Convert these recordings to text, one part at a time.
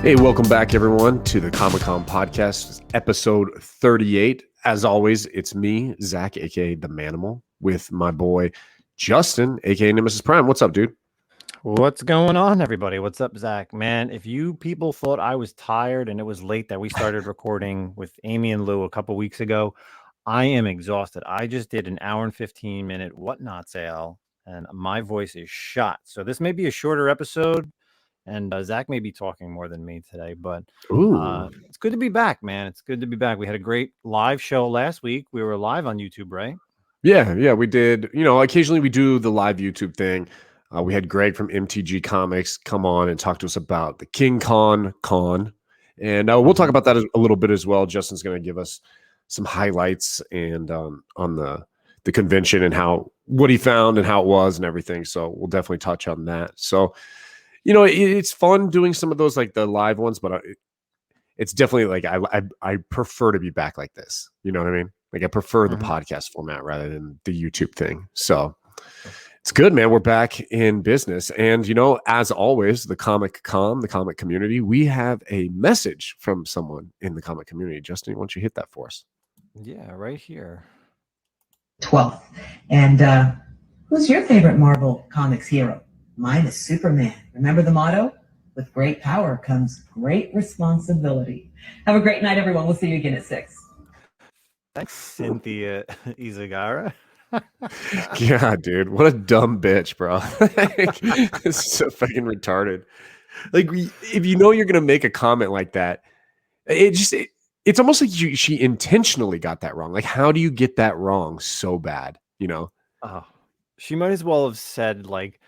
Hey, welcome back, everyone, to the Comic-Con Podcast, episode 38. As always, it's me, Zach, a.k.a. The Manimal, with my boy, Justin, a.k.a. Nemesis Prime. What's up, dude? What's going on, everybody? What's up, Zach? Man, if you people thought I was tired and it was late that we started recording with Amy and Lou a couple weeks ago, I am exhausted. I just did an hour and 15-minute whatnot sale, and my voice is shot. So this may be a shorter episode, and Zach may be talking more than me today, but it's good to be back, man. It's good to be back. We had a great live show last week. We were live on YouTube, right? Yeah, we did. You know, occasionally we do the live YouTube thing. We had Greg from MTG Comics come on and talk to us about the KingKon Con, and we'll talk about that a little bit as well. Justin's going to give us some highlights and on the convention and what he found and how it was and everything. So we'll definitely touch on that. So, you know, it's fun doing some of those, like the live ones, but it's definitely like I prefer to be back like this. You know what I mean? Like I prefer the podcast format rather than the YouTube thing. So it's good, man. We're back in business. And, you know, as always, the comic community, we have a message from someone in the comic community. Justin, why don't you hit that for us? Yeah, right here. 12th. And who's your favorite Marvel Comics hero? Mine is Superman. Remember the motto? With great power comes great responsibility. Have a great night, everyone. We'll see you again at 6. Thanks, Cynthia Izagara. Yeah, dude, what a dumb bitch, bro. It's so fucking retarded. Like, if you know you're gonna make a comment like that, it's almost like she intentionally got that wrong. Like, how do you get that wrong so bad? You know? Oh, she might as well have said like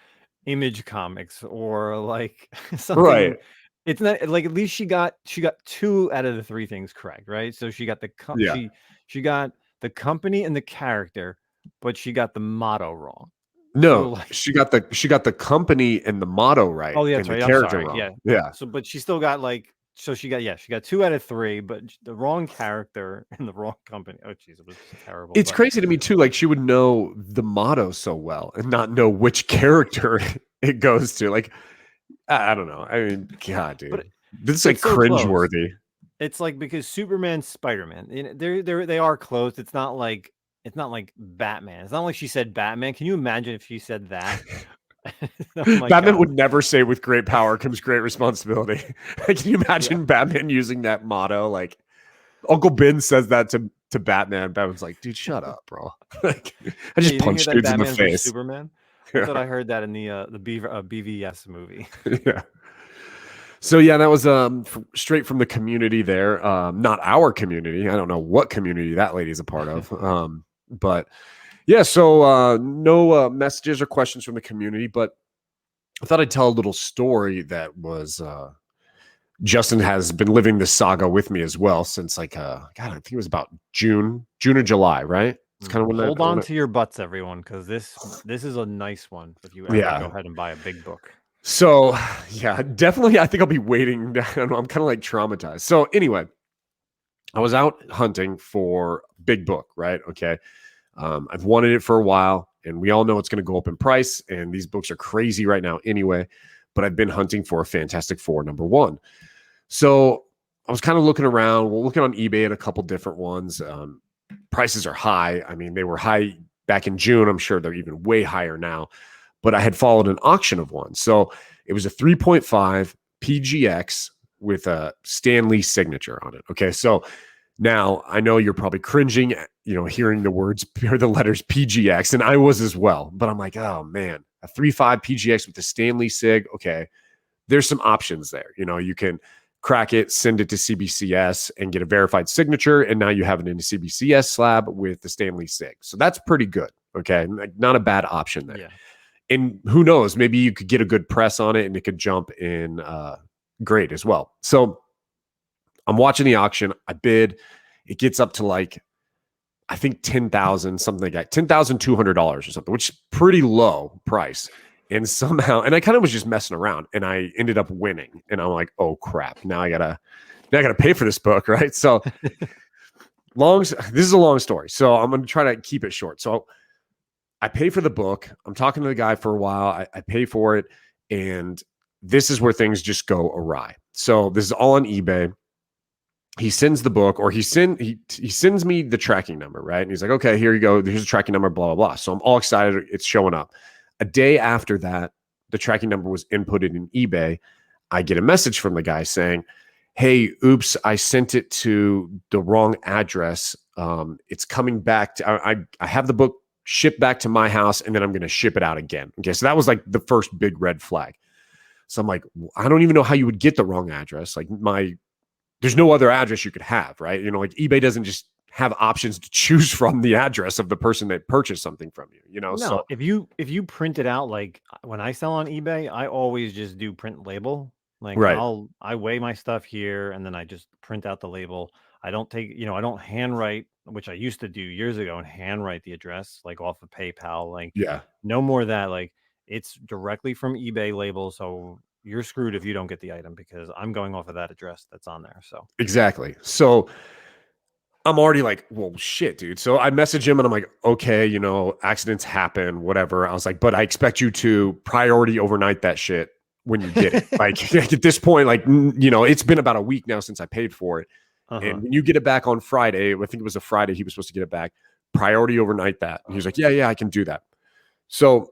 Image Comics or like something. Right. It's not like, at least she got 2 out of the 3 things correct, right? So she got she got the company and the character, but she got the motto wrong. No, so, like, she got the company and the motto right. Oh, yeah, and that's the right. character I'm sorry. wrong. Yeah. So, but she still got like, so she got 2 out of 3, but the wrong character and the wrong company. Oh, jeez, it was terrible. It's crazy to me too. Like, she would know the motto so well and not know which character it goes to. Like, I don't know. I mean, God, dude, But this is like so cringeworthy. It's like, because Superman, Spider-Man, they are close. It's not like Batman. It's not like she said Batman. Can you imagine if she said that? Oh Batman would never say with great power comes great responsibility. Can you imagine Batman using that motto? Like, Uncle Ben says that to Batman. Batman's like, dude, shut up, bro. Like, I just punched dudes in the face. Superman. I thought I heard that in the BVS movie. Yeah. So yeah, that was straight from the community there. Not our community. I don't know what community that lady's a part of. But yeah, so no messages or questions from the community, but I thought I'd tell a little story that was Justin has been living this saga with me as well since like God, I think it was about June or July, right? It's kind of when hold on to your butts, everyone, because this is a nice one if you ever go ahead and buy a big book. So yeah, definitely. I think I'll be waiting. I'm kind of like traumatized. So anyway, I was out hunting for big book, right? Okay. I've wanted it for a while, and we all know it's going to go up in price, and these books are crazy right now anyway, but I've been hunting for a Fantastic Four #1. So I was kind of looking around, looking on eBay at a couple different ones. Prices are high. I mean, they were high back in June. I'm sure they're even way higher now, but I had followed an auction of one. So it was a 3.5 PGX with a Stan Lee signature on it. Okay. So now I know you're probably cringing, hearing the words or the letters PGX, and I was as well. But I'm like, oh man, a 3.5 PGX with the Stan Lee sig. Okay, there's some options there. You can crack it, send it to CBCS, and get a verified signature, and now you have it in a CBCS slab with the Stan Lee sig. So that's pretty good. Okay, not a bad option there. Yeah. And who knows? Maybe you could get a good press on it, and it could jump in grade as well. So I'm watching the auction. I bid. It gets up to like, I think 10,000, something like that, $10,200 or something, which is pretty low price. And somehow, and I kind of was just messing around, and I ended up winning. And I'm like, oh crap! Now I gotta pay for this book, right? So this is a long story. So I'm gonna try to keep it short. So I pay for the book. I'm talking to the guy for a while. I pay for it, and this is where things just go awry. So this is all on eBay. He sends the book, or he sends me the tracking number, right? And he's like, okay, here you go. Here's the tracking number, blah, blah, blah. So I'm all excited. It's showing up. A day after that, the tracking number was inputted in eBay. I get a message from the guy saying, hey, oops, I sent it to the wrong address. It's coming back. I have the book shipped back to my house, and then I'm going to ship it out again. Okay, so that was like the first big red flag. So I'm like, I don't even know how you would get the wrong address. Like there's no other address you could have, right? You know, like eBay doesn't just have options to choose from the address of the person that purchased something from you, you know? No, So if you print it out, like when I sell on eBay, I always just do print label. Like right. I weigh my stuff here and then I just print out the label. I don't take, I don't handwrite, which I used to do years ago, and handwrite the address like off of PayPal. Like Yeah. no more of that. Like it's directly from eBay label. So you're screwed if you don't get the item, because I'm going off of that address that's on there. So Exactly. So I'm already like, well, shit, dude. So I message him and I'm like, okay, accidents happen, whatever. I was like, but I expect you to priority overnight that shit when you get it. Like at this point, like, it's been about a week now since I paid for it. And when you get it back on Friday, I think it was a Friday, he was supposed to get it back, priority overnight that. And he was like, yeah, I can do that. So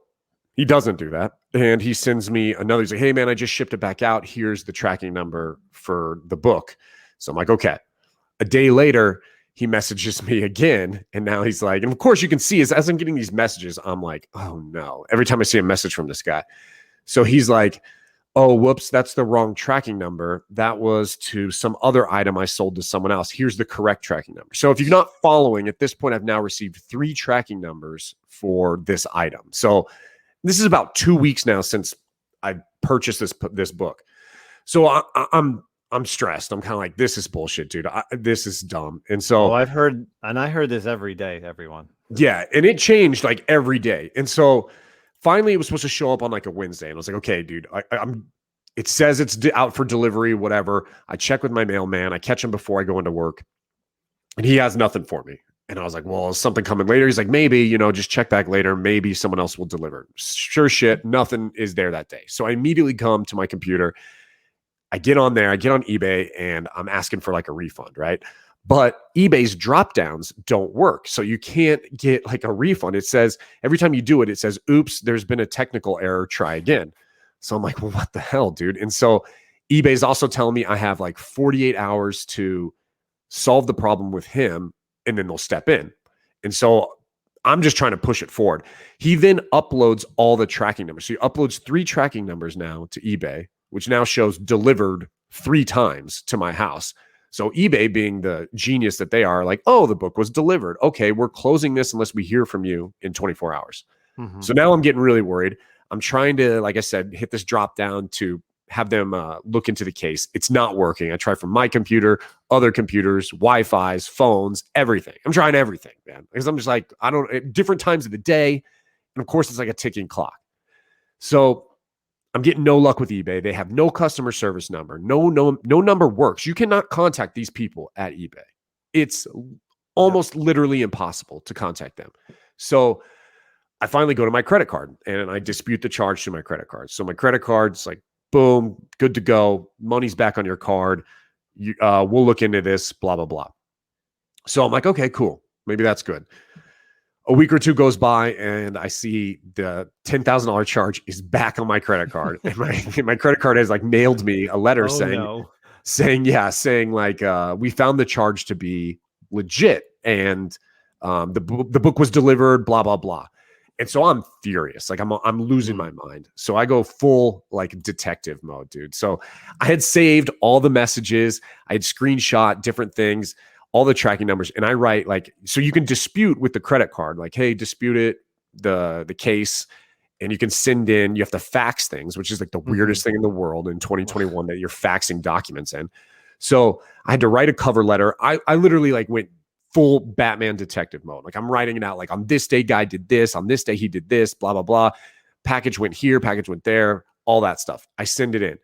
he doesn't do that. And he sends me another, he's like, hey man, I just shipped it back out. Here's the tracking number for the book. So I'm like, okay. A day later, he messages me again. And now he's like, and of course you can see as I'm getting these messages, I'm like, oh no, every time I see a message from this guy. So he's like, oh, whoops, that's the wrong tracking number. That was to some other item I sold to someone else. Here's the correct tracking number. So if you're not following, at this point, I've now received 3 tracking numbers for this item. So this is about 2 weeks now since I purchased this book. So I'm stressed. I'm kind of like, this is bullshit, dude. This is dumb. And so I heard this every day, everyone. Yeah. And it changed like every day. And so finally it was supposed to show up on like a Wednesday. And I was like, okay, dude, it says it's out for delivery, whatever. I check with my mailman. I catch him before I go into work and he has nothing for me. And I was like, well, is something coming later? He's like, maybe, just check back later. Maybe someone else will deliver. Sure shit. Nothing is there that day. So I immediately come to my computer. I get on there, I get on eBay, and I'm asking for like a refund, right? But eBay's drop downs don't work. So you can't get like a refund. It says every time you do it, it says, oops, there's been a technical error, try again. So I'm like, well, what the hell, dude? And so eBay's also telling me I have like 48 hours to solve the problem with him, and then they'll step in. And so I'm just trying to push it forward. He then uploads all the tracking numbers. So he uploads 3 tracking numbers now to eBay, which now shows delivered 3 times to my house. So eBay, being the genius that they are, like, oh, the book was delivered. Okay, we're closing this unless we hear from you in 24 hours. So now I'm getting really worried. I'm trying to, like I said, hit this drop down to have them look into the case. It's not working. I try from my computer, other computers, Wi-Fi's, phones, everything. I'm trying everything, man. Because I'm just like, at different times of the day. And of course, it's like a ticking clock. So I'm getting no luck with eBay. They have no customer service number. No number works. You cannot contact these people at eBay. It's almost literally impossible to contact them. So I finally go to my credit card and I dispute the charge to my credit card. So my credit card's like, boom, good to go. Money's back on your card. We'll look into this, blah, blah, blah. So I'm like, okay, cool. Maybe that's good. A week or two goes by and I see the $10,000 charge is back on my credit card. And my credit card has like mailed me a letter saying like, we found the charge to be legit. And the book was delivered, blah, blah, blah. And so I'm furious. Like I'm losing my mind. So I go full like detective mode, dude. So I had saved all the messages. I had screenshot different things, all the tracking numbers. And I write like, so you can dispute with the credit card, like, hey, dispute it, the case. And you can send in, you have to fax things, which is like the weirdest thing in the world in 2021 that you're faxing documents in. So I had to write a cover letter. I literally like went full Batman detective mode. Like I'm writing it out. Like on this day, guy did this. On this day, he did this, blah, blah, blah. Package went here, package went there, all that stuff. I send it in.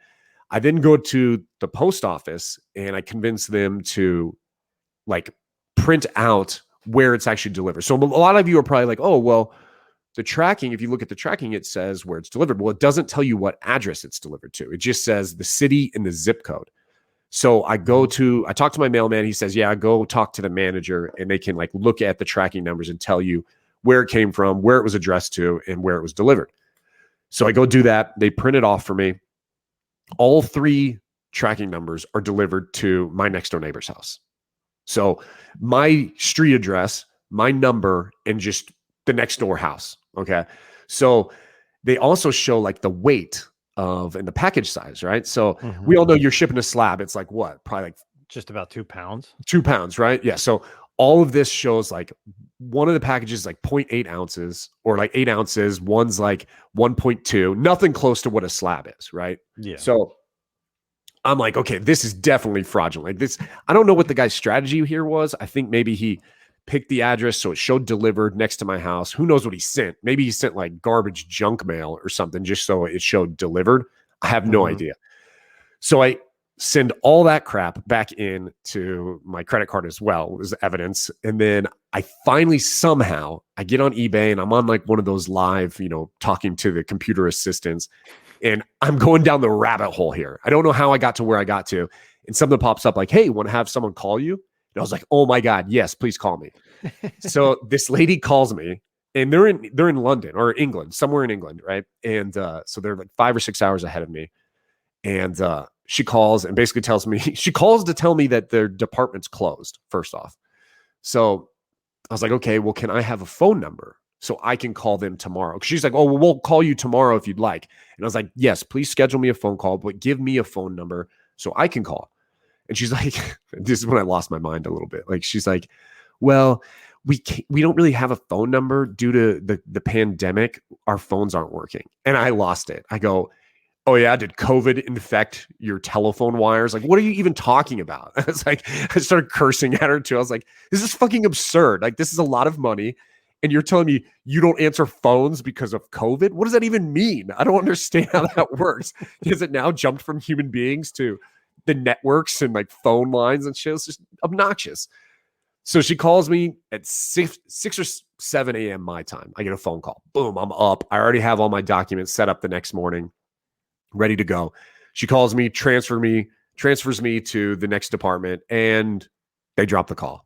I then go to the post office and I convince them to like print out where it's actually delivered. So a lot of you are probably like, oh, well, the tracking, if you look at the tracking, it says where it's delivered. Well, it doesn't tell you what address it's delivered to. It just says the city and the zip code. So I talk to my mailman. He says, yeah, go talk to the manager and they can like look at the tracking numbers and tell you where it came from, where it was addressed to, and where it was delivered. So I go do that. They print it off for me. All 3 tracking numbers are delivered to my next door neighbor's house. So my street address, my number, and just the next door house. Okay. So they also show like the weight of and the package size, right? So we all know you're shipping a slab. It's like what? Probably like just about 2 pounds. 2 pounds, right? Yeah. So all of this shows like one of the packages is like 0.8 ounces or like 8 ounces. One's like 1.2, nothing close to what a slab is, right? Yeah. So I'm like, okay, this is definitely fraudulent. Like this, I don't know what the guy's strategy here was. I think maybe he picked the address so it showed delivered next to my house. Who knows what he sent? Maybe he sent like garbage junk mail or something just so it showed delivered. I have no idea. So I send all that crap back in to my credit card as well as evidence. And then I finally somehow I get on eBay and I'm on like one of those live, talking to the computer assistants. And I'm going down the rabbit hole here. I don't know how I got to where I got to. And something pops up like, hey, want to have someone call you? And I was like, oh my God, yes, please call me. So this lady calls me and they're in London or England, somewhere in England, right? And so they're like 5 or 6 hours ahead of me. And she calls and basically tells me, she calls to tell me that their department's closed, first off. So I was like, okay, well, can I have a phone number so I can call them tomorrow? She's like, oh, well, we'll call you tomorrow if you'd like. And I was like, yes, please schedule me a phone call, but give me a phone number so I can call. And she's like, this is when I lost my mind a little bit. Like, she's like, well, we don't really have a phone number due to the pandemic. Our phones aren't working. And I lost it. I go, oh yeah, did COVID infect your telephone wires? Like, what are you even talking about? I was like, I started cursing at her too. I was like, this is fucking absurd. Like, this is a lot of money. And you're telling me you don't answer phones because of COVID? What does that even mean? I don't understand how that works. Has it now jumped from human beings to the networks and like phone lines and shit? It's just obnoxious. So she calls me at 6 or 7 a.m. my time. I get a phone call. Boom, I'm up. I already have all my documents set up the next morning, ready to go. She calls me, transfers me to the next department, and they drop the call.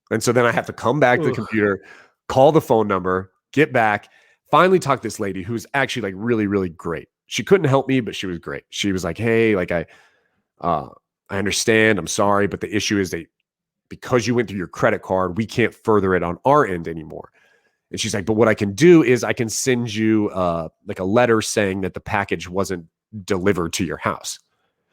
And so then I have to come back to the computer, call the phone number, get back, finally talk to this lady who's actually like really, really great. She couldn't help me, but she was great. She was like, hey, like I understand. I'm sorry. But the issue is because you went through your credit card, we can't further it on our end anymore. And she's like, but what I can do is I can send you like a letter saying that the package wasn't delivered to your house.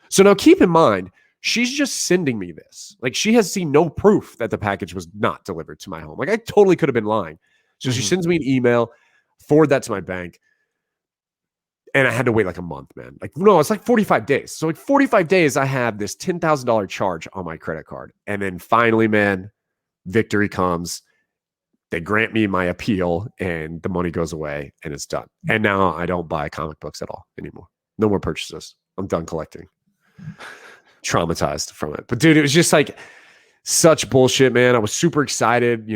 So now keep in mind, she's just sending me this. Like, she has seen no proof that the package was not delivered to my home. Like, I totally could have been lying. So she sends me an email, forward that to my bank. And I had to wait like a month, man. Like, no, it's like 45 days. So like 45 days, I have this $10,000 charge on my credit card. And then finally, man, victory comes. They grant me my appeal and the money goes away and it's done. And now I don't buy comic books at all anymore. No more purchases. I'm done collecting. Traumatized from it. But dude, it was just like such bullshit, man. I was super excited.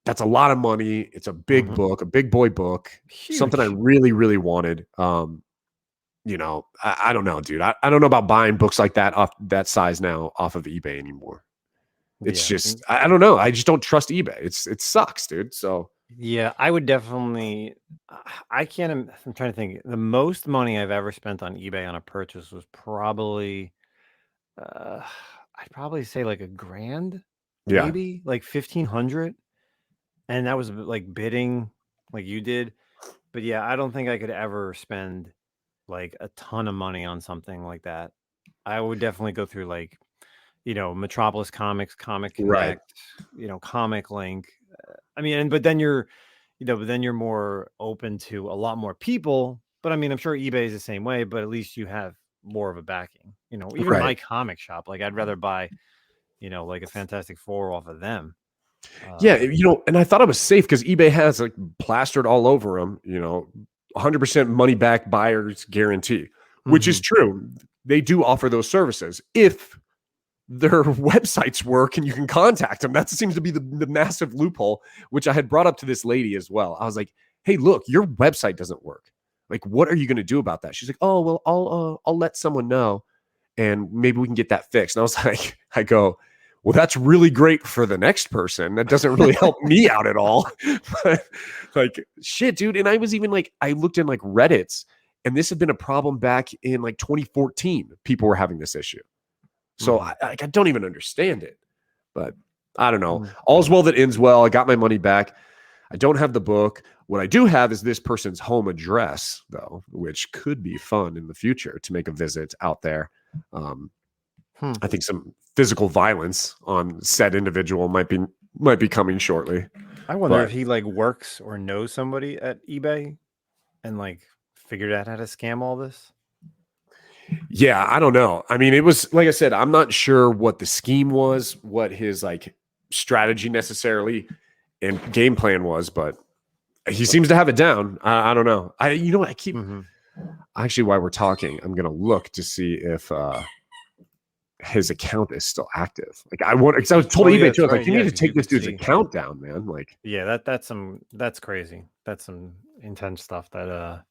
That's a lot of money. It's a big book, a big boy book. Huge. Something I really, really wanted. I don't know, dude. I don't know about buying books like that off that size now off of eBay anymore. It's just, I don't know. I just don't trust eBay. It sucks, dude. So yeah, I would definitely, I'm trying to think. The most money I've ever spent on eBay on a purchase was probably, I'd probably say like $1,000, maybe like 1,500. And that was like bidding like you did. But yeah, I don't think I could ever spend like a ton of money on something like that. I would definitely go through like, Metropolis Comics, Comic Connect, Comic Link. But then you're more open to a lot more people. But I'm sure eBay is the same way, but at least you have more of a backing. Even my comic shop, like I'd rather buy, like a Fantastic Four off of them. And I thought I was safe because eBay has like plastered all over them, 100% money back buyer's guarantee, which is true. They do offer those services if their websites work and you can contact them. That seems to be the massive loophole, which I had brought up to this lady as well. I was like, hey, look, your website doesn't work. Like, what are you going to do about that? She's like, oh, well, I'll let someone know and maybe we can get that fixed. And I was like, I go, well, that's really great for the next person. That doesn't really help me out at all. But like, shit, dude. And I was even like, I looked in like Reddits, and this had been a problem back in like 2014. People were having this issue. So I don't even understand it. But I don't know. All's well that ends well. I got my money back. I don't have the book. What I do have is this person's home address, though, which could be fun in the future to make a visit out there. I think some physical violence on said individual might be coming shortly. I wonder if he like works or knows somebody at eBay and like figured out how to scam all this. Yeah, I don't know. I mean, it was like I said, I'm not sure what the scheme was, what his like strategy necessarily and game plan was, but he seems to have it down. I don't know. I keep actually, while we're talking, I'm gonna look to see if his account is still active. Like I want, because I was told eBay too. I was like, you need to take this dude's account down, man. Like, yeah, that's crazy. That's some intense stuff that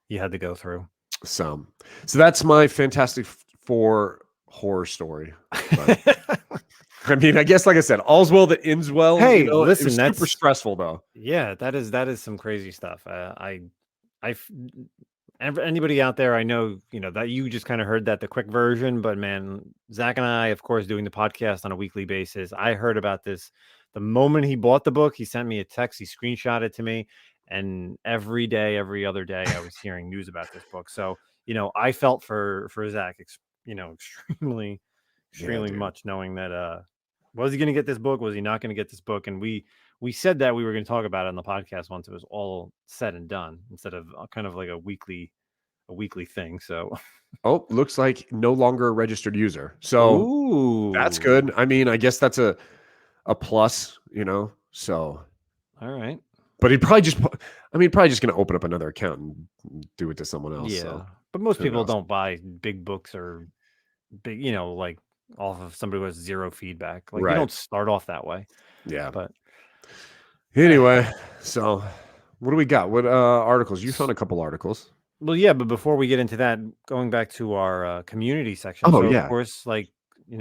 you had to go through. So that's my Fantastic Four horror story. But, I mean, I guess, like I said, all's well that ends well. Hey, listen, that's super stressful though. Yeah, that is some crazy stuff. Anybody out there, I know, that you just kind of heard the quick version, but man, Zach and I, of course, doing the podcast on a weekly basis. I heard about this the moment he bought the book. He sent me a text. He screenshot it to me. And every day, every other day, I was hearing news about this book. So, I felt for Zach, extremely much, knowing that, was he going to get this book? Was he not going to get this book? And we said that we were going to talk about it on the podcast once it was all said and done, instead of kind of like a weekly thing. So, looks like no longer a registered user. So that's good. I mean, I guess that's a plus, so. All right. But he'd probably just going to open up another account and do it to someone else. Yeah. So. But most people don't buy big books or big, like off of somebody who has zero feedback. Like, you don't start off that way. Yeah. But anyway, so what do we got? What articles? You found a couple articles. Well, yeah, but before we get into that, going back to our community section. Oh, so yeah. Of course, like,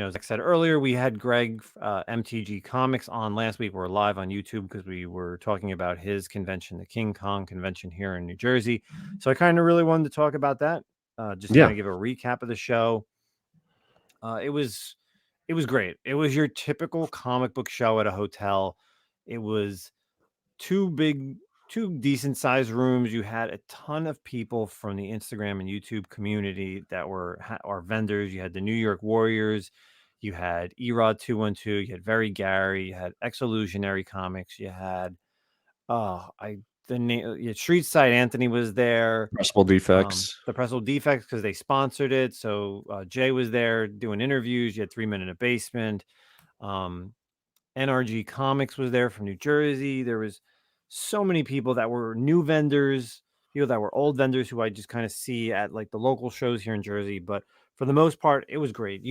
as I said earlier, we had Greg MTG Comics on last week. We're live on YouTube because we were talking about his convention, the KingKon convention here in New Jersey. So I kind of really wanted to talk about that. Just kind of give a recap of the show. It was great. It was your typical comic book show at a hotel. It was two decent sized rooms. You had a ton of people from the Instagram and YouTube community that were our vendors. You had the New York Warriors, you had Erod 212, you had Very Gary, you had Exolutionary Comics, you had Street Side Anthony was there. Pressable Defects. The Pressable Defects, because they sponsored it. So Jay was there doing interviews. You had 3 Men in a Basement. NRG Comics was there from New Jersey. There was so many people that were new vendors, people that were old vendors who I just kind of see at like the local shows here in Jersey. But for the most part, it was great.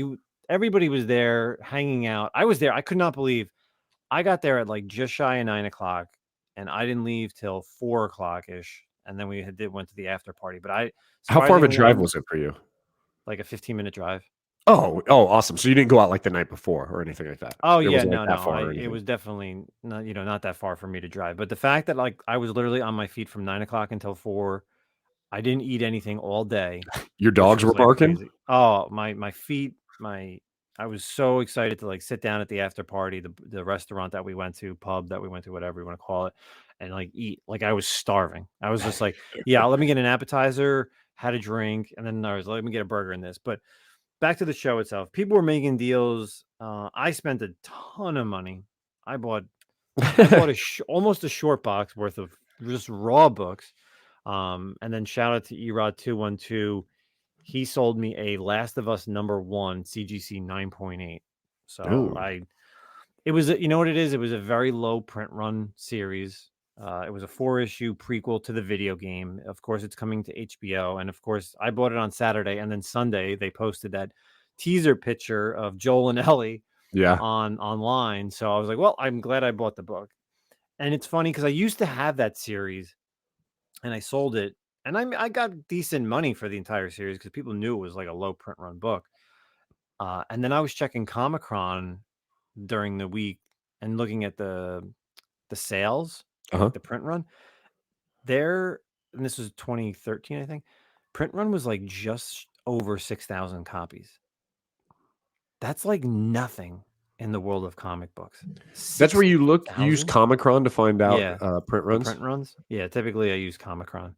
Everybody was there hanging out. I was there. I could not believe I got there at like just shy of 9 o'clock, and I didn't leave till 4 o'clock ish. And then we went to the after party. But how far of a drive was it for you? Like a 15-minute drive. Oh, awesome. So you didn't go out like the night before or anything like that? Oh, yeah, no. It was definitely not that far for me to drive. But the fact that like I was literally on my feet from 9 o'clock until 4, I didn't eat anything all day. Your dogs were barking? Crazy. Oh, my feet, I was so excited to like sit down at the after party, the restaurant that we went to, pub that we went to, whatever you want to call it, and like eat. Like I was starving. I was just like, yeah, let me get an appetizer, had a drink, and then let me get a burger in this. But back to the show itself. People were making deals. I spent a ton of money. I bought almost a short box worth of just raw books. And then shout out to Erod 212. He sold me a Last of Us #1 CGC 9.8. So it was, you know what it is? It was a very low print run series. It was a 4-issue prequel to the video game. Of course, it's coming to HBO. And of course, I bought it on Saturday. And then Sunday, they posted that teaser picture of Joel and Ellie online. So I was like, well, I'm glad I bought the book. And it's funny because I used to have that series and I sold it. And I got decent money for the entire series because people knew it was like a low print run book. And then I was checking Comicron during the week and looking at the sales, like the print run. There, and this was 2013, I think. Print run was like just over 6,000 copies. That's like nothing in the world of comic books. That's where you look. You use 6,000? Comicron to find out Yeah, print runs. print runs. Yeah, typically I use Comicron.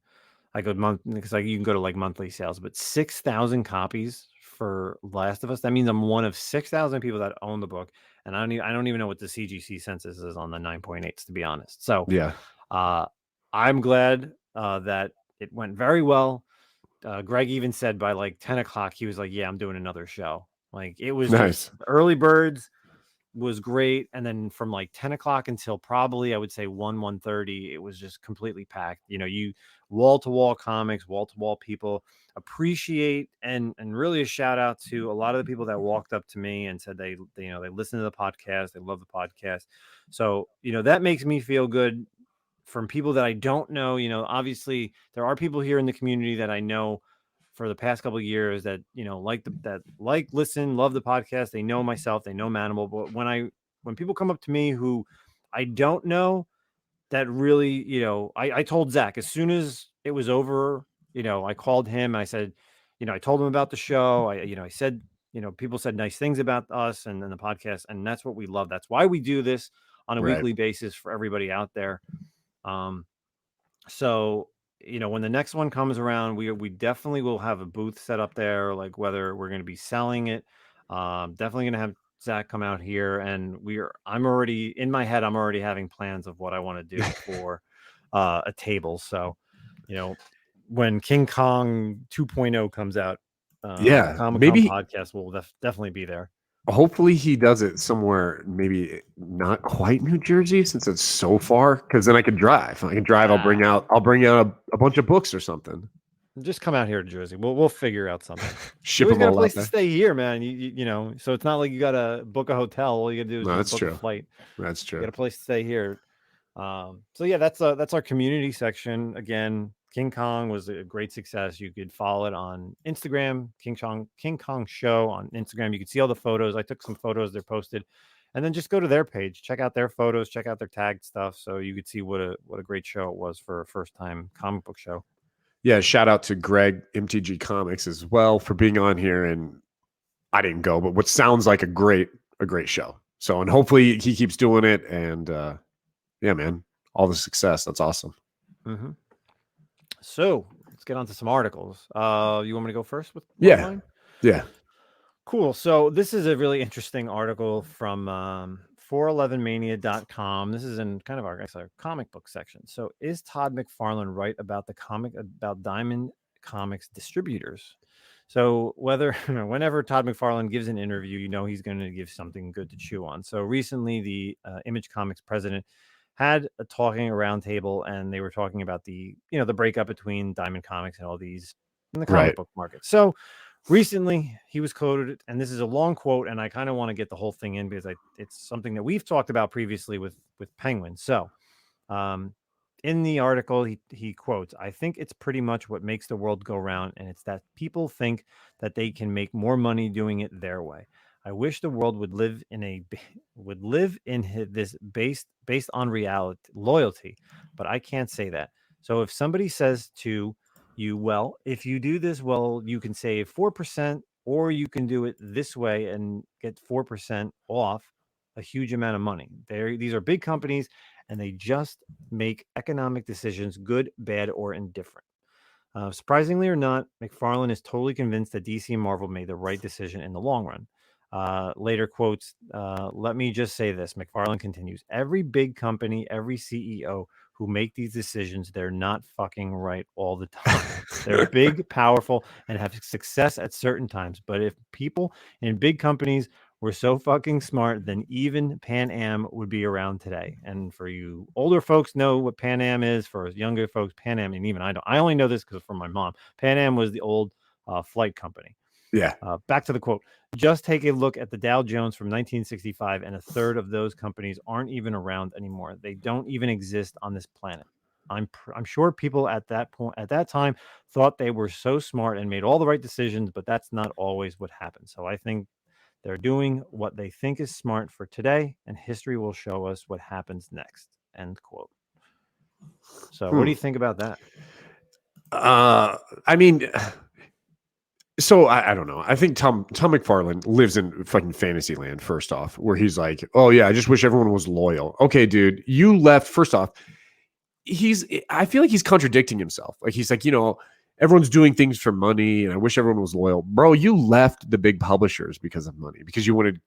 I go month because like you can go to like monthly sales, but 6,000 copies for Last of Us. That means I'm one of 6,000 people that own the book, and I don't even know what the CGC census is on the 9.8s, to be honest. So Yeah, I'm glad that it went very well. Greg even said by like 10 o'clock, he was like, "Yeah, I'm doing another show." Like it was nice. just early birds was great, and then from like 10 o'clock until probably I would say 1:30, it was just completely packed. You know, you wall-to-wall comics, wall-to-wall people. Appreciate and really a shout out to a lot of the people that walked up to me and said they listen to the podcast, they love the podcast. So that makes me feel good. From people that I don't know, obviously there are people here in the community that I know for the past couple of years that listen, love the podcast. They know myself, they know Manimal. But when people come up to me who I don't know, that really, I told Zach as soon as it was over, I called him and I said, I told him about the show. I said, people said nice things about us and the podcast, and that's what we love. That's why we do this on a weekly basis for everybody out there. So when the next one comes around, we definitely will have a booth set up there, like whether we're going to be selling it. Definitely going to have Zach come out here, and I'm already in my head. I'm already having plans of what I want to do for a table. So, when King Kong 2.0 comes out, Thecomiccompodcast maybe podcast will definitely be there. Hopefully he does it somewhere, maybe not quite New Jersey, since it's so far. Because then I can drive. I'll bring out a bunch of books or something. Just come out here to Jersey. We'll figure out something. Ship you them got a all place out to stay here, man. You know, so it's not like you got to book a hotel. All you got to do is that's book true. a flight. That's true. You got a place to stay here. So yeah, that's our community section. Again, King Kong was a great success. You could follow it on Instagram, KingKon Show on Instagram. You could see all the photos. I took some photos they're posted, and then just go to their page, check out their photos, check out their tagged stuff, so you could see what a great show it was for a first time comic book show. Yeah, shout out to Greg MTG Comics as well for being on here. And I didn't go, but what sounds like a great show. So, and hopefully he keeps doing it. And yeah, man, all the success. That's awesome. Mm-hmm. So let's get on to some articles. You want me to go first with mine? Yeah. Cool. So this is a really interesting article from 411mania.com. This is in kind of our comic book section. So is Todd McFarlane right about about Diamond Comics distributors? So whenever Todd McFarlane gives an interview, he's going to give something good to chew on. So recently the Image Comics president had a talking around table, and they were talking about the breakup between Diamond Comics and all these in the comic book market. So recently he was quoted, and this is a long quote, and I kind of want to get the whole thing in because it's something that we've talked about previously with Penguin. So in the article, he quotes, "I think it's pretty much what makes the world go round, and it's that people think that they can make more money doing it their way. I wish the world would live in this based on reality, loyalty, but I can't say that. So if somebody says to you, well, if you do this, well, you can save 4%, or you can do it this way and get 4% off a huge amount of money. These are big companies, and they just make economic decisions, good, bad, or indifferent. Surprisingly or not, McFarlane is totally convinced that DC and Marvel made the right decision in the long run." Later quotes, "Let me just say this," McFarlane continues, "every big company, every CEO who make these decisions, they're not fucking right all the time. They're big, powerful, and have success at certain times. But if people in big companies were so fucking smart, then even Pan Am would be around today." And for you older folks know what Pan Am is. For younger folks, Pan Am, and even I don't. I only know this because from my mom. Pan Am was the old flight company. Yeah. Back to the quote. "Just take a look at the Dow Jones from 1965, and a third of those companies aren't even around anymore. They don't even exist on this planet." I'm sure people at that time thought they were so smart and made all the right decisions, but that's not always what happens. So I think they're doing what they think is smart for today, and history will show us what happens next. End quote. So what do you think about that? I mean, so I don't know. I think Tom McFarlane lives in fucking fantasy land, first off, where he's like, oh yeah, I just wish everyone was loyal. Okay, dude, you left. First off, I feel like he's contradicting himself. Like he's like, everyone's doing things for money and I wish everyone was loyal. Bro, you left the big publishers because of money, because you wanted,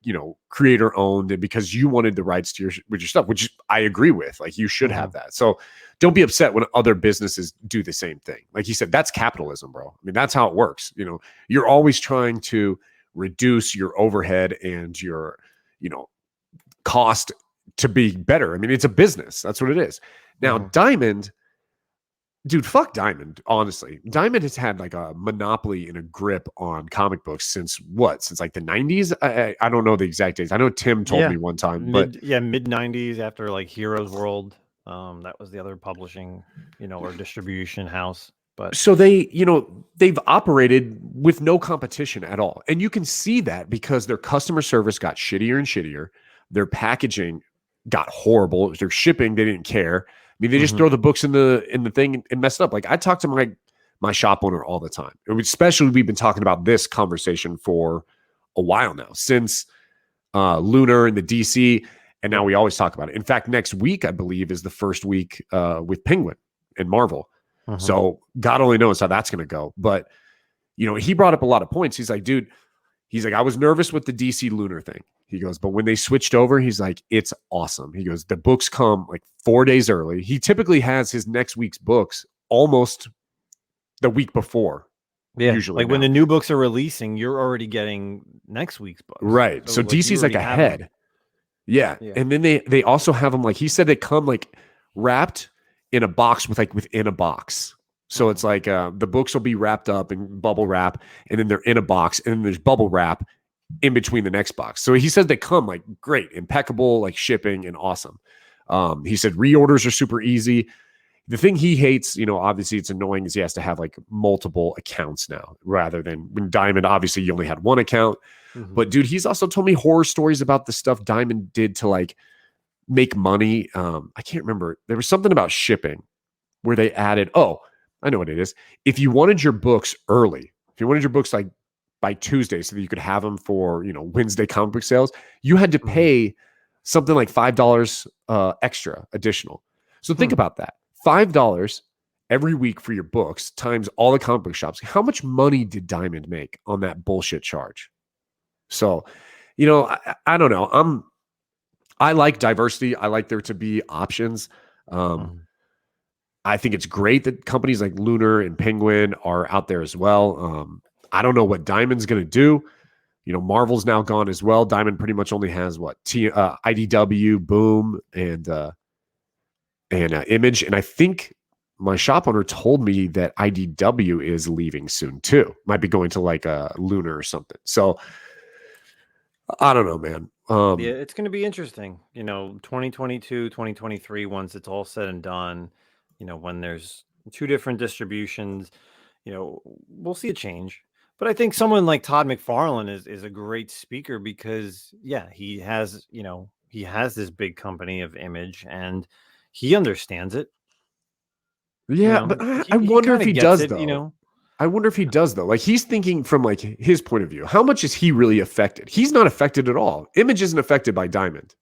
creator owned, and because you wanted the rights to your stuff, which I agree with. Like you should have that. So don't be upset when other businesses do the same thing. Like he said, that's capitalism, bro. I mean, that's how it works. You're always trying to reduce your overhead and your, cost to be better. I mean, it's a business. That's what it is. Now, Diamond, dude, fuck Diamond, honestly. Diamond has had like a monopoly and a grip on comic books since like the 90s? I don't know the exact dates. I know Tim told me one time. Mid 90s after like Heroes World. That was the other publishing, or distribution house. But so they've operated with no competition at all. And you can see that because their customer service got shittier and shittier. Their packaging got horrible. Their shipping, they didn't care. I mean, they just throw the books in the thing and mess it up. Like I talk to my shop owner all the time. And especially we've been talking about this conversation for a while now, since Lunar and the DC, and now we always talk about it. In fact, next week, I believe, is the first week with Penguin and Marvel. So God only knows how that's going to go. But, he brought up a lot of points. He's like, dude, I was nervous with the DC Lunar thing. He goes, but when they switched over, he's like, it's awesome. He goes, the books come like 4 days early. He typically has his next week's books almost the week before. Yeah, usually like when the new books are releasing, you're already getting next week's books. Right. So like DC's like ahead. Yeah. And then they also have them, like he said, they come like wrapped in a box within a box. So it's like the books will be wrapped up in bubble wrap, and then they're in a box, and then there's bubble wrap in between the next box. So he says they come like great, impeccable, like shipping and awesome. He said reorders are super easy. The thing he hates, obviously it's annoying, is he has to have like multiple accounts now, rather than when Diamond, obviously you only had one account. But dude, he's also told me horror stories about the stuff Diamond did to like make money. I can't remember. There was something about shipping where they added, I know what it is. If you wanted your books early, if you wanted your books like by Tuesday so that you could have them for, Wednesday comic book sales, you had to pay something like $5 extra additional. So think about that. $5 every week for your books times all the comic book shops. How much money did Diamond make on that bullshit charge? So, I don't know. I like diversity. I like there to be options. I think it's great that companies like Lunar and Penguin are out there as well. I don't know what Diamond's going to do. Marvel's now gone as well. Diamond pretty much only has IDW, Boom, and Image. And I think my shop owner told me that IDW is leaving soon too. Might be going to like a Lunar or something. So I don't know, man. Yeah, it's going to be interesting. 2022, 2023, once it's all said and done, when there's two different distributions, we'll see a change. But I think someone like Todd McFarlane is a great speaker because, he has this big company of Image and he understands it. Yeah, but I wonder if he does, though. I wonder if he does, though. Like, he's thinking from like his point of view. How much is he really affected? He's not affected at all. Image isn't affected by Diamond.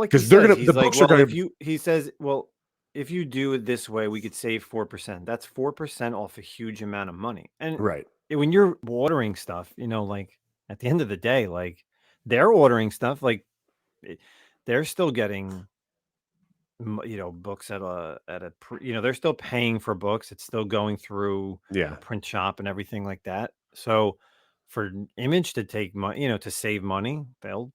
Because they're gonna. The books are going to. He says, well, if you do it this way, we could save 4%. That's 4% off a huge amount of money. And right when you're ordering stuff, like at the end of the day, like they're ordering stuff, like they're still getting, books at a they're still paying for books. It's still going through a print shop and everything like that. So for Image to take money, to save money, they'll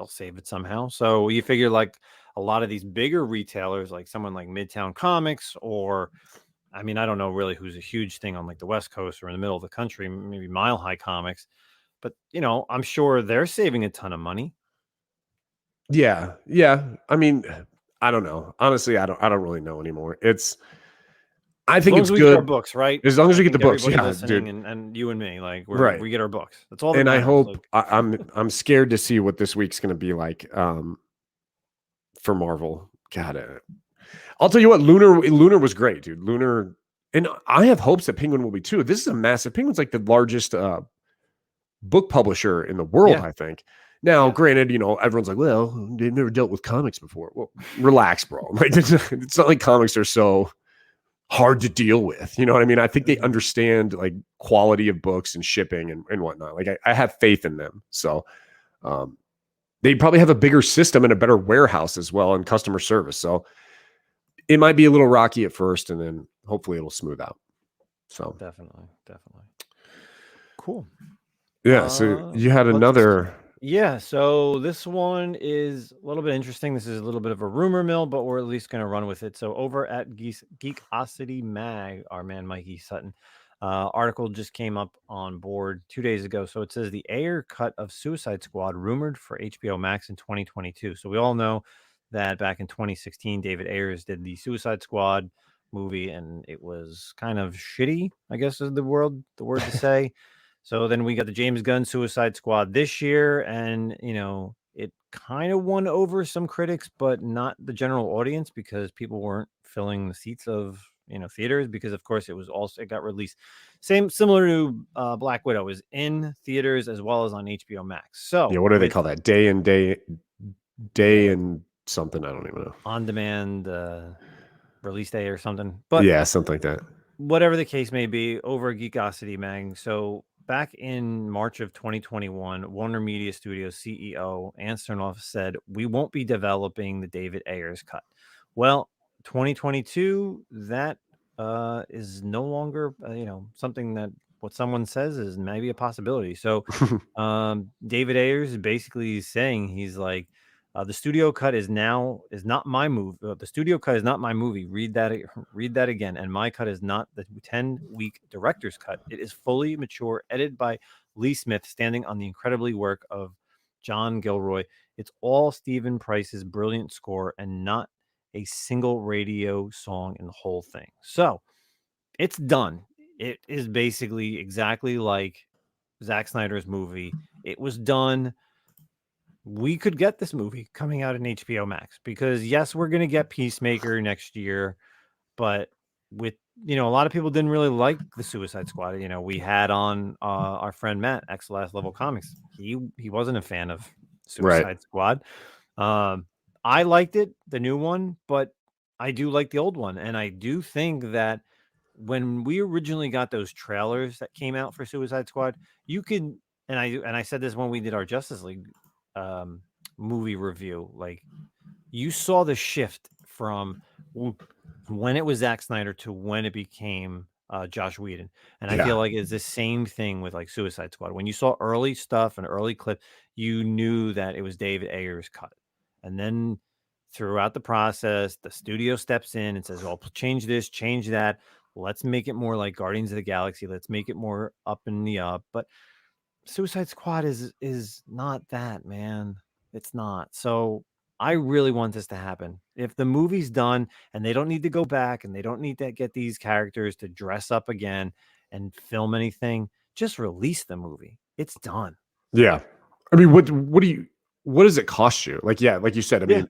save it somehow. So you figure like a lot of these bigger retailers, like someone like Midtown Comics, or I don't know really who's a huge thing on like the West Coast or in the middle of the country, maybe Mile High Comics, but I'm sure they're saving a ton of money. Yeah. I don't know. Honestly, I don't really know anymore. I As think long it's as we get our good books, right? as long as I we get the think books. everybody Yeah, listening dude. and you and me, like Right. we get our books. That's all that And I matters. hope Like, I'm scared to see what this week's going to be like for Marvel. God, I'll tell you what, Lunar was great, dude. Lunar, and I have hopes that Penguin will be too. This is a massive. Penguin's like the largest book publisher in the world, yeah, I think. Now, yeah. granted, everyone's like, well, they've never dealt with comics before. Well, relax, bro. Like, it's not like comics are so hard to deal with. You know what I mean? I think they Mhm. understand like quality of books and shipping and whatnot. Like, I have faith in them. So, they probably have a bigger system and a better warehouse as well and customer service. So, it might be a little rocky at first, and then hopefully it'll smooth out. So, Definitely. Cool. yeah. So you had Let's another. Yeah, so this one is a little bit interesting. This is a little bit of a rumor mill, but we're at least going to run with it. So over at Geekosity Mag, our man Mikey Sutton, article just came up on board 2 days ago. So it says the Ayer cut of Suicide Squad rumored for HBO Max in 2022. So we all know that back in 2016, David Ayers did the Suicide Squad movie, and it was kind of shitty, I guess is the word to say. So then we got the James Gunn Suicide Squad this year, and it kind of won over some critics, but not the general audience because people weren't filling the seats of theaters because of course it got released similar to Black Widow, is in theaters as well as on HBO Max. So Yeah, what do they call that? Day and something. I don't even know. On demand release day or something. But yeah, something like that. Whatever the case may be, over Geekosity Mag. So back in March of 2021, Warner Media Studios CEO Ansonoff said, "We won't be developing the David Ayers cut." Well, 2022, that is no longer, something that what someone says is maybe a possibility. So David Ayers is basically saying, he's like, the studio cut is not my movie. The studio cut is not my movie. Read that again. And my cut is not the 10-week director's cut. It is fully mature, edited by Lee Smith, standing on the incredibly work of John Gilroy. It's all Stephen Price's brilliant score and not a single radio song in the whole thing. So it's done. It is basically exactly like Zack Snyder's movie. It was done. We could get this movie coming out in HBO Max because yes, we're going to get Peacemaker next year, but with a lot of people didn't really like the Suicide Squad. We had on our friend Matt, X Last Level Comics. He wasn't a fan of Suicide Squad. I liked it, the new one, but I do like the old one, and I do think that when we originally got those trailers that came out for Suicide Squad, you could, and I said this when we did our Justice League movie review, like you saw the shift from when it was Zack Snyder to when it became Josh Whedon. And I feel like it's the same thing with like Suicide Squad. When you saw early stuff and early clip, you knew that it was David Ayer's cut. And then throughout the process, the studio steps in and says, "Well, change this, change that. Let's make it more like Guardians of the Galaxy. Let's make it more up in the up." But Suicide Squad is not that, man. It's not. So I really want this to happen. If the movie's done and they don't need to go back and they don't need to get these characters to dress up again and film anything, just release the movie. It's done. Yeah. I mean, what does it cost you? Like, yeah, like you said,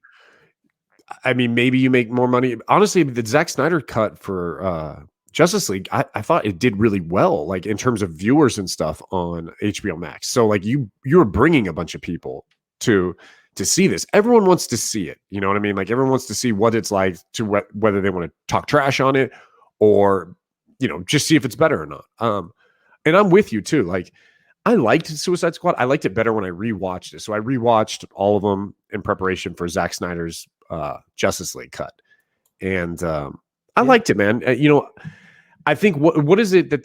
I mean, maybe you make more money. Honestly, the Zack Snyder cut for Justice League, I thought it did really well, like in terms of viewers and stuff on HBO Max. So like you're bringing a bunch of people to see this. Everyone wants to see it. You know what I mean? Like everyone wants to see what it's like to whether they want to talk trash on it or just see if it's better or not. And I'm with you too. Like I liked Suicide Squad. I liked it better when I rewatched it. So I rewatched all of them in preparation for Zack Snyder's Justice League cut, and I liked it, man. I think what is it that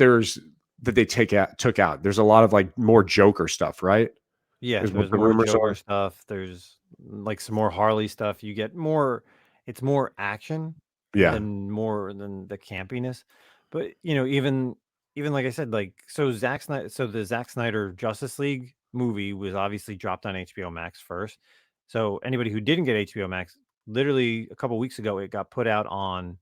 they took out? There's a lot of like more Joker stuff, right? Yeah, Is there's what the more rumors Joker are. stuff. There's like some more Harley stuff. You get more. It's more action Yeah, than the campiness. But even like I said, like so the Zack Snyder Justice League movie was obviously dropped on HBO Max first. So anybody who didn't get HBO Max literally a couple weeks ago, it got put out on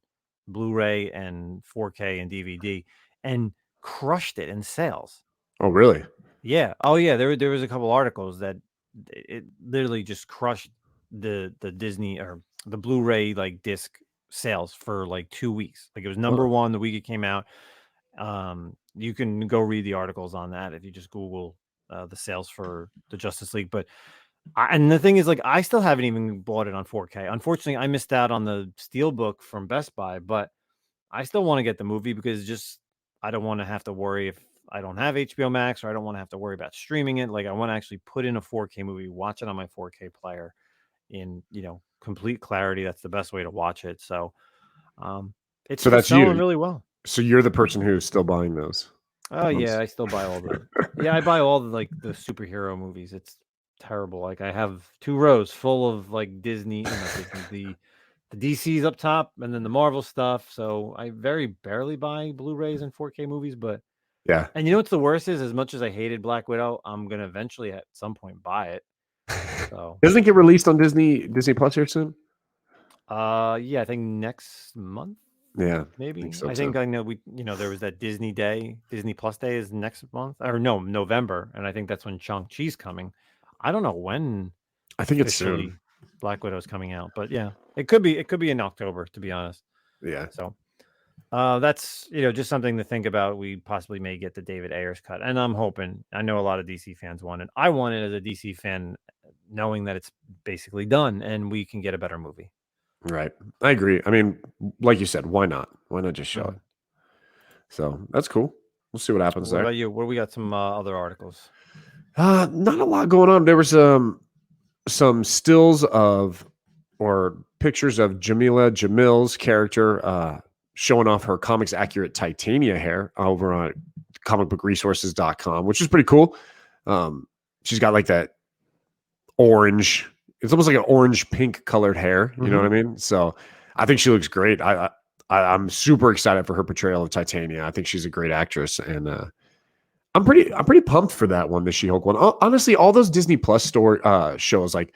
Blu-ray and 4K and DVD and crushed it in sales. Oh, really? Yeah. Oh, yeah. There was a couple articles that it literally just crushed the Disney or the Blu-ray like disc sales for like 2 weeks. Like it was number one the week it came out. You can go read the articles on that if you just Google the sales for the Justice League. But and the thing is, like, I still haven't even bought it on 4K. Unfortunately, I missed out on the Steelbook from Best Buy, but I still want to get the movie because just I don't want to have to worry if I don't have HBO Max or I don't want to have to worry about streaming it. Like I want to actually put in a 4K movie, watch it on my 4K player in, complete clarity. That's the best way to watch it. So it's So that's selling you. really well. So you're the person who's still buying those. Oh yeah, I still buy all the I buy all the like the superhero movies. It's terrible. Like I have 2 rows full of like Disney, not Disney, the DC's up top and then the Marvel stuff. So I very barely buy Blu-rays and 4K movies, but Yeah. and you know what's the worst is as much as I hated Black Widow, I'm gonna eventually at some point buy it. So Doesn't it get released on Disney Plus here soon? yeah, I think next month. Yeah, Maybe. I I know there was that Disney Day, Disney Plus Day is next month or no, November, and I think that's when Shang-Chi's coming. I don't know when I think it's officially soon. Black Widow's coming out, but yeah, it could be in October, to be honest. Yeah. So that's just something to think about. We possibly may get the David Ayer's cut, and I'm hoping. I know a lot of DC fans want it. I want it as a DC fan, knowing that it's basically done and we can get a better movie. Right. I agree. I mean, like you said, why not? Why not just show it? So that's cool. We'll see what happens What there. about you? What we got some other articles? Not a lot going on. There was some stills of or pictures of Jamil's character showing off her comics accurate Titania hair over on comicbookresources.com, which is pretty cool. She's got like that orange, it's almost like an orange pink colored hair. You know what I mean? So I think she looks great. I'm super excited for her portrayal of Titania. I think she's a great actress, and I'm pretty pumped for that one, the She-Hulk one. Honestly, all those Disney Plus shows, like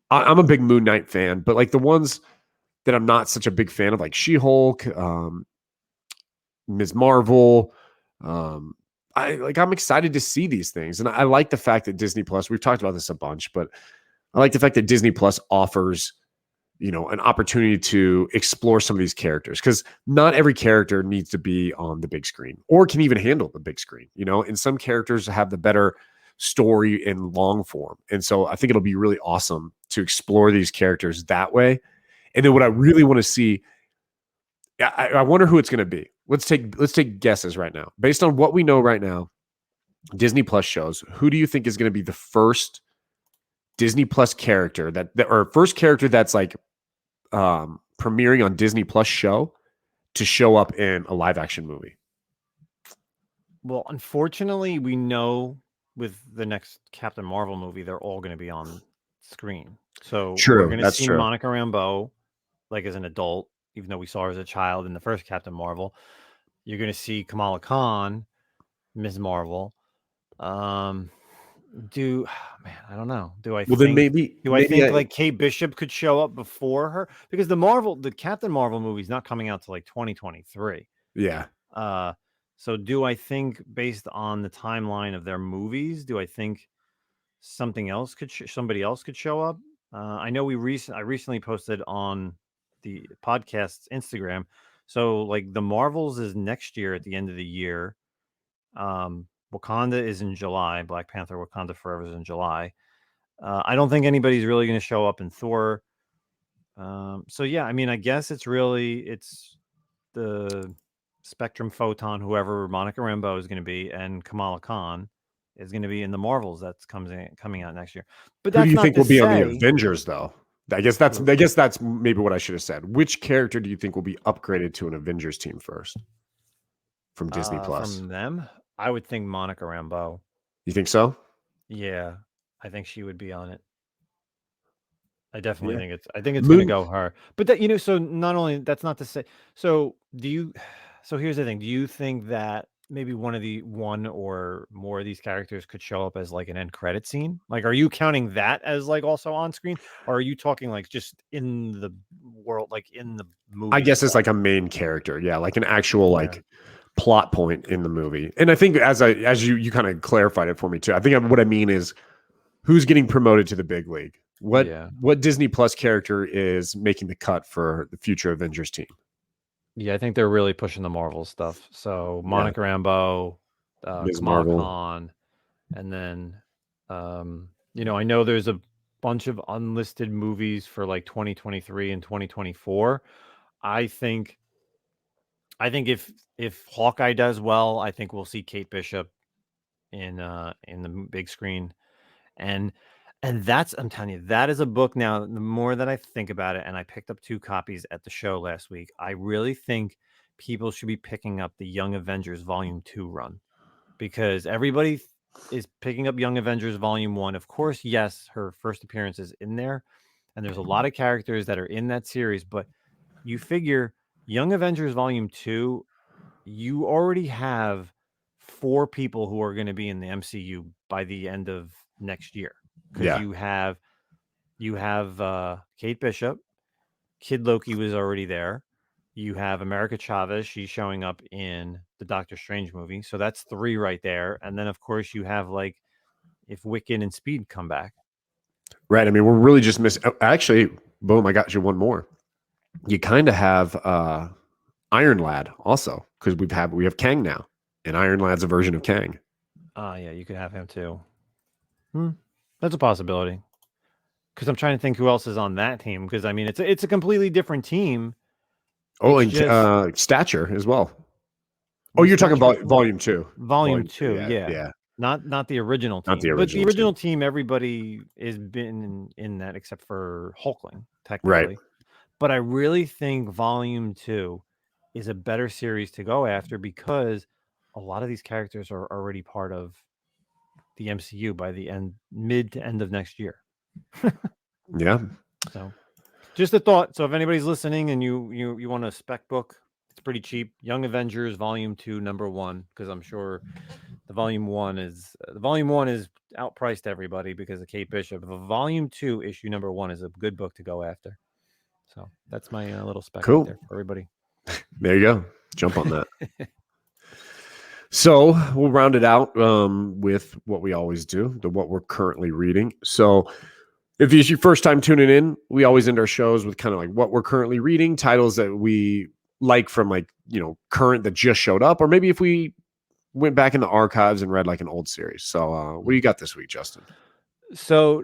I'm a big Moon Knight fan, but like the ones that I'm not such a big fan of, like She-Hulk, Ms. Marvel, I'm excited to see these things, and I like the fact that Disney Plus. We've talked about this a bunch, but I like the fact that Disney Plus offers, an opportunity to explore some of these characters, because not every character needs to be on the big screen or can even handle the big screen, and some characters have the better story in long form. And so I think it'll be really awesome to explore these characters that way. And then what I really want to see, I wonder who it's going to be. Let's take guesses right now. Based on what we know right now, Disney Plus shows, who do you think is going to be the first Disney Plus character or first character that's like premiering on Disney Plus show to show up in a live action movie? Well, unfortunately, we know with the next Captain Marvel movie, they're all going to be on screen. So we're going to see Monica Rambeau like as an adult, even though we saw her as a child in the first Captain Marvel. You're going to see Kamala Khan, Ms. Marvel. I don't know. I think like Kate Bishop could show up before her? Because the Captain Marvel movie is not coming out till like 2023. Yeah. So do I think based on the timeline of their movies, do I think somebody else could show up? I know I recently posted on the podcast's Instagram. So like the Marvels is next year at the end of the year. Wakanda is in July. Black Panther Wakanda Forever is in July. I don't think anybody's really going to show up in Thor. So yeah, I mean, I guess it's the Spectrum Photon, whoever Monica Rambeau is going to be, and Kamala Khan is going to be in the Marvels that's coming out next year. But who do you think will be on the Avengers, though? I guess that's maybe what I should have said. Which character do you think will be upgraded to an Avengers team first from Disney Plus? From them, I would think Monica Rambeau. You think so? Yeah, I think she would be on it. I definitely think it's going to go her. But that so not only that's not to say. So here's the thing. Do you think that maybe one or more of these characters could show up as like an end credit scene? Like, are you counting that as like also on screen, or are you talking like just in the world, like in the movie? I guess it's like a main character, yeah, like an actual like plot point in the movie. And I think as you kind of clarified it for me too. I think what I mean is who's getting promoted to the big league. What Disney Plus character is making the cut for the future Avengers team? Yeah, I think they're really pushing the Marvel stuff. So Monica Rambeau, Ms. Kamala Marvel. Khan, and then I know there's a bunch of unlisted movies for like 2023 and 2024. I think if Hawkeye does well, I think we'll see Kate Bishop in the big screen. And that's, I'm telling you, that is a book now. The more that I think about it, and I picked up 2 copies at the show last week, I really think people should be picking up the Young Avengers Volume 2 run, because everybody is picking up Young Avengers Volume 1. Of course, yes, her first appearance is in there, and there's a lot of characters that are in that series, but you figure Young Avengers Volume 2, you already have 4 people who are going to be in the MCU by the end of next year. Because you have Kate Bishop, Kid Loki was already there. You have America Chavez, she's showing up in the Doctor Strange movie, so that's 3 right there. And then of course you have like if Wiccan and Speed come back. Right. I mean, we're really just missing. Actually, boom! I got you one more. You kind of have Iron Lad also, because we have Kang now, and Iron Lad's a version of Kang. Yeah, you could have him too. That's a possibility. Because I'm trying to think who else is on that team. Because I mean, it's a completely different team. Oh, and Stature as well. Oh, you're talking about Volume 2. Volume 2, yeah. Not the original team. But the original team, everybody has been in that except for Hulkling, technically. Right. But I really think Volume 2 is a better series to go after, because a lot of these characters are already part of the MCU by the mid to end of next year. Yeah. So just a thought. So if anybody's listening and you want a spec book, it's pretty cheap. Young Avengers Volume 2, number 1, because I'm sure the Volume 1 is outpriced everybody because of Kate Bishop. The Volume 2 issue number 1 is a good book to go after. So that's my little spec right there for everybody. There you go. Jump on that. So we'll round it out with what we always do, what we're currently reading. So if it's your first time tuning in, we always end our shows with kind of like what we're currently reading, titles that we like from like, current that just showed up, or maybe if we went back in the archives and read like an old series. So what do you got this week, Justin? So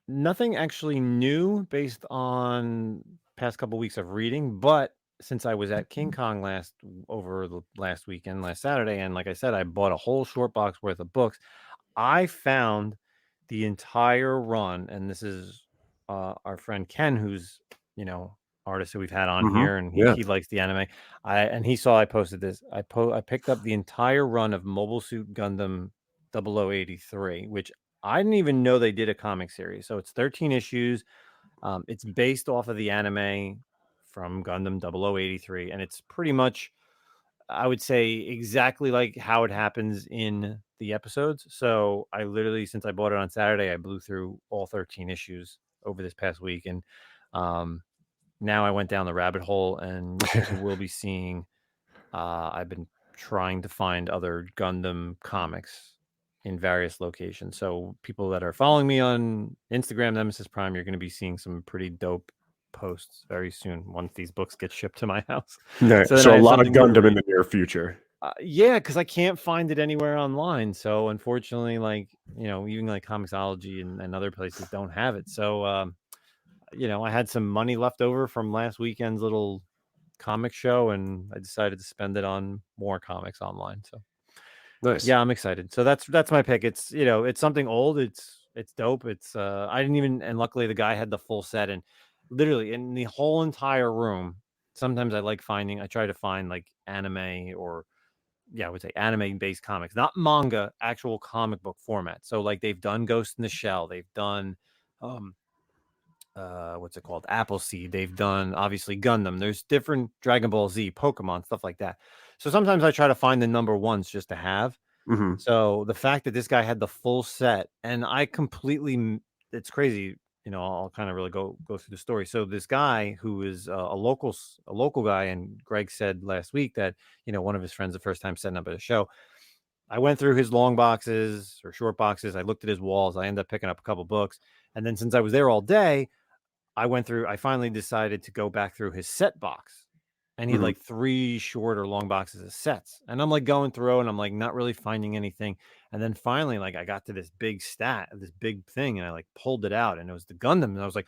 nothing actually new based on past couple weeks of reading, but since I was at KingKon last weekend, last Saturday, and like I said, I bought a whole short box worth of books. I found the entire run, and this is our friend Ken, who's artist that we've had on here, and he likes the anime. And he saw I posted this. I picked up the entire run of Mobile Suit Gundam 0083, which I didn't even know they did a comic series. So it's 13 issues. It's based off of the anime from Gundam 0083, and it's pretty much, I would say, exactly like how it happens in the episodes. So I literally, since I bought it on Saturday, I blew through all 13 issues over this past week. And now I went down the rabbit hole, and we'll be seeing, I've been trying to find other Gundam comics in various locations. So people that are following me on Instagram, Nemesis Prime, you're going to be seeing some pretty dope posts very soon once these books get shipped to my house. Nice. So a lot of Gundam in the near future. Yeah, because I can't find it anywhere online. So unfortunately, like, even like Comixology and other places don't have it. So, I had some money left over from last weekend's little comic show, and I decided to spend it on more comics online. So nice. Yeah, I'm excited. So that's my pick. It's, it's something old. It's dope. It's I didn't even, and luckily the guy had the full set, and literally in the whole entire room. Sometimes I try to find like anime or, I would say anime based comics, not manga, actual comic book format. So like they've done Ghost in the Shell, they've done what's it called, Appleseed, they've done obviously Gundam, there's different Dragon Ball Z, Pokemon, stuff like that. So sometimes I try to find the number ones just to have. Mhm. So the fact that this guy had the full set, and I completely, it's crazy. I'll kind of really go through the story. So this guy who is a local guy, and Greg said last week that one of his friends, the first time setting up at a show. I went through his long boxes or short boxes. I looked at his walls. I ended up picking up a couple books, and then since I was there all day, I finally decided to go back through his set box, and he had Mhm. like 3 short or long boxes of sets. And I'm like going through and I'm like not really finding anything. And then finally, like I got to this big thing, and I like pulled it out, and it was the Gundam. And I was like,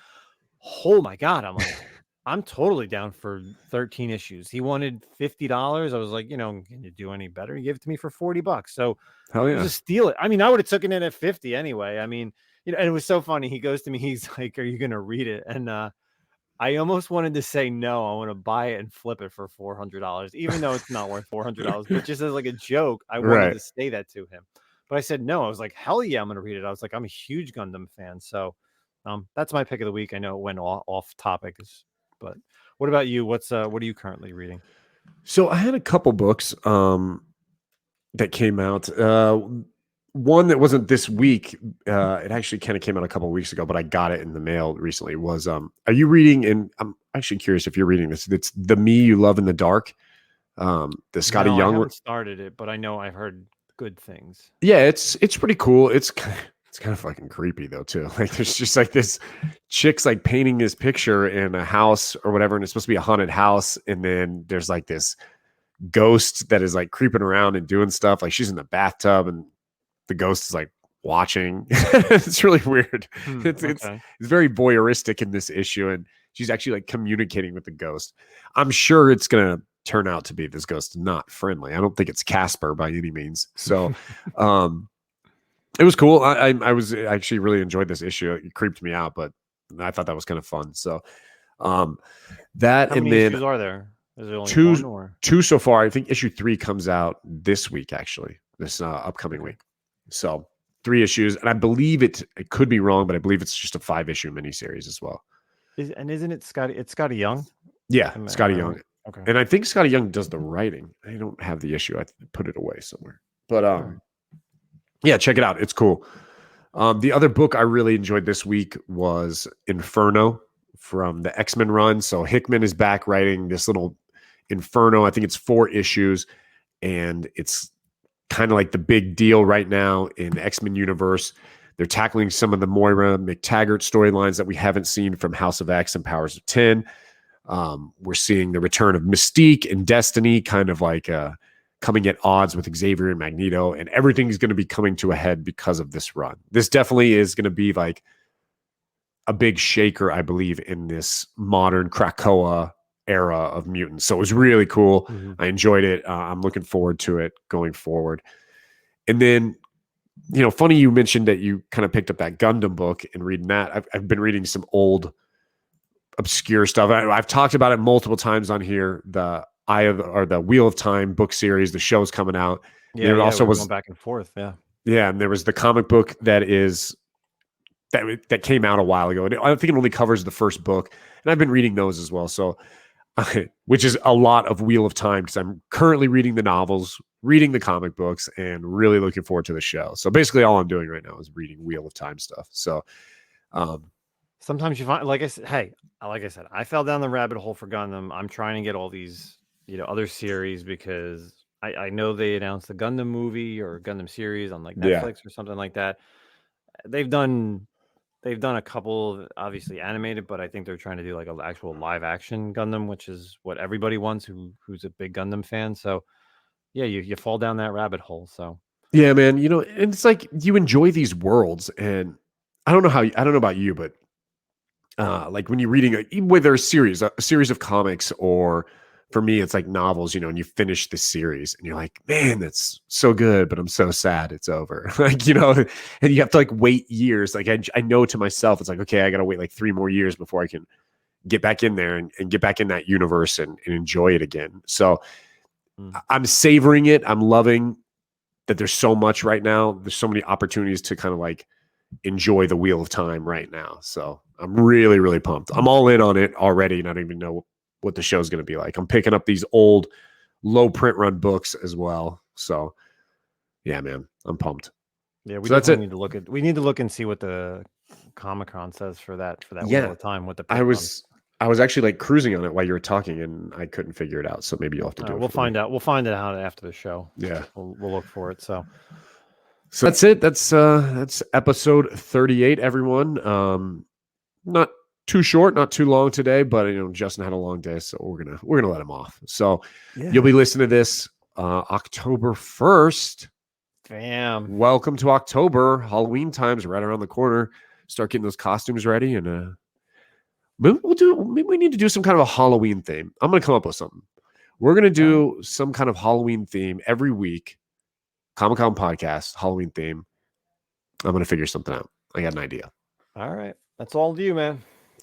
oh my God. I'm like, I'm totally down for 13 issues. He wanted $50. I was like, can you do any better? He gave it to me for $40. So Hell it was yeah. a steal. I mean, I would have taken it at 50 anyway. I mean, and it was so funny. He goes to me, he's like, are you going to read it? And I almost wanted to say no. I want to buy it and flip it for $400, even though it's not worth $400. But just as like a joke, I wanted Right. to say that to him. But I said no. I was like, hell yeah, I'm going to read it. I was like, I'm a huge Gundam fan. So that's my pick of the week. I know it went off topic, but what about you? What are you currently reading? So I had a couple books that came out. One that wasn't this week. It actually kind of came out a couple of weeks ago, but I got it in the mail recently. Was are you reading? And I'm actually curious if you're reading this. It's The Me You Love in the Dark. The Scotty No, Young. I haven't started it, but I know I've heard good things. Yeah, it's pretty cool. It's kind of fucking creepy though too. Like there's just like this chick's like painting this picture in a house or whatever, and it's supposed to be a haunted house, and then there's like this ghost that is like creeping around and doing stuff. Like she's in the bathtub and the ghost is like watching. It's really weird. It's very voyeuristic in this issue, and she's actually like communicating with the ghost. I'm sure it's gonna turn out to be this ghost not friendly. I don't think it's Casper by any means. So it was cool. I was actually really enjoyed this issue. It creeped me out, but I thought that was kind of fun. So that, How and many then issues are there? Is there only one or two so far? I think issue 3 comes out this week, actually, this upcoming week. So 3 issues, and I believe it could be wrong, but I believe it's just a 5-issue miniseries as well. Isn't it Scotty? It's Scotty Young. Yeah, Scotty Young. Okay. And I think Scotty Young does the writing. I don't have the issue. I put it away somewhere. But yeah, check it out. It's cool. The other book I really enjoyed this week was Inferno from the X-Men run. So Hickman is back writing this little Inferno. I think it's 4 issues, and it's kind of like the big deal right now in the X-Men universe. They're tackling some of the Moira McTaggart storylines that we haven't seen from House of X and Powers of 10. We're seeing the return of Mystique and Destiny, kind of like coming at odds with Xavier and Magneto, and everything's going to be coming to a head because of this run. This definitely is going to be like a big shaker, I believe, in this modern Krakoa era of mutants. So it was really cool. Mm-hmm. I enjoyed it. I'm looking forward to it going forward. And then, funny you mentioned that you kind of picked up that Gundam book and reading that. I've been reading some old obscure stuff. I've talked about it multiple times on here. The the Wheel of Time book series, the show's coming out. Yeah, there also was going back and forth. Yeah, and there was the comic book that came out a while ago. And I think it only covers the first book, and I've been reading those as well. So, which is a lot of Wheel of Time, because I'm currently reading the novels, reading the comic books, and really looking forward to the show. So basically, all I'm doing right now is reading Wheel of Time stuff. So, sometimes you find, like I said, I fell down the rabbit hole for Gundam. I'm trying to get all these, other series, because I know they announced the Gundam movie or Gundam series on like Netflix or something like that. They've done a couple, obviously animated, but I think they're trying to do like an actual live action Gundam, which is what everybody wants who's a big Gundam fan. So yeah, you fall down that rabbit hole. So yeah, man, and it's like you enjoy these worlds, and I don't know about you, but like when you're reading, whether a series of comics, or for me, it's like novels, and you finish the series and you're like, man, that's so good, but I'm so sad it's over. Like, and you have to like wait years. Like I know to myself, it's like, okay, I got to wait like 3 more years before I can get back in there and get back in that universe and enjoy it again. So I'm savoring it. I'm loving that there's so much right now. There's so many opportunities to kind of like enjoy the Wheel of Time right now. So I'm really, really pumped. I'm all in on it already, and I don't even know what the show's going to be like. I'm picking up these old low print run books as well. So yeah, man, I'm pumped. Yeah, we So that's definitely it. need to look and see what the Comic-Con says for that Yeah, Wheel of Time. What the I was actually like cruising on it while you were talking, and I couldn't figure it out. So maybe you'll have to do it. We'll for me. find out. We'll find it out after the show. Yeah, we'll look for it. So that's it. That's episode 38. Everyone, not too short, not too long today, but Justin had a long day, so we're gonna let him off. So you'll be listening to this October 1st. Damn. Welcome to October. Halloween time's right around the corner. Start getting those costumes ready, and maybe we need to do some kind of a Halloween theme. I'm gonna come up with something. We're gonna do some kind of Halloween theme every week. Comic-Con podcast, Halloween theme. I'm gonna figure something out. I got an idea. All right. That's all of you, man.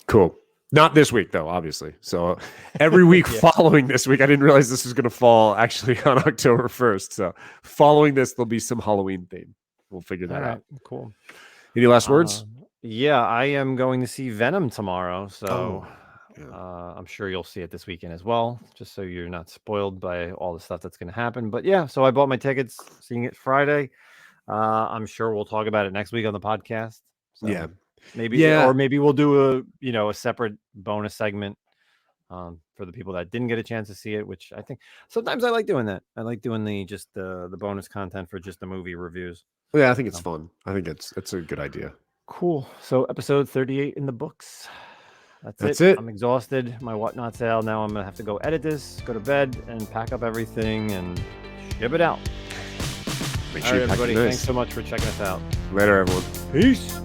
Cool. Not this week, though, obviously. So every week following this week, I didn't realize this was going to fall actually on October 1st. So following this, there'll be some Halloween theme. We'll figure that out. Cool. Any last words? Yeah, I am going to see Venom tomorrow. So I'm sure you'll see it this weekend as well, just so you're not spoiled by all the stuff that's going to happen. But yeah, so I bought my tickets, seeing it Friday. I'm sure we'll talk about it next week on the podcast. So yeah. Or maybe we'll do a separate bonus segment for the people that didn't get a chance to see it, which I think sometimes I like doing that. I like doing the bonus content for just the movie reviews. Yeah, I think it's fun. I think it's a good idea. Cool. So episode 38 in the books. That's it. I'm exhausted. My whatnot sale. Now I'm gonna have to go edit this, go to bed, and pack up everything and ship it out. Make All sure right, you pack everybody. it nice. Thanks so much for checking us out. Later, everyone. Peace.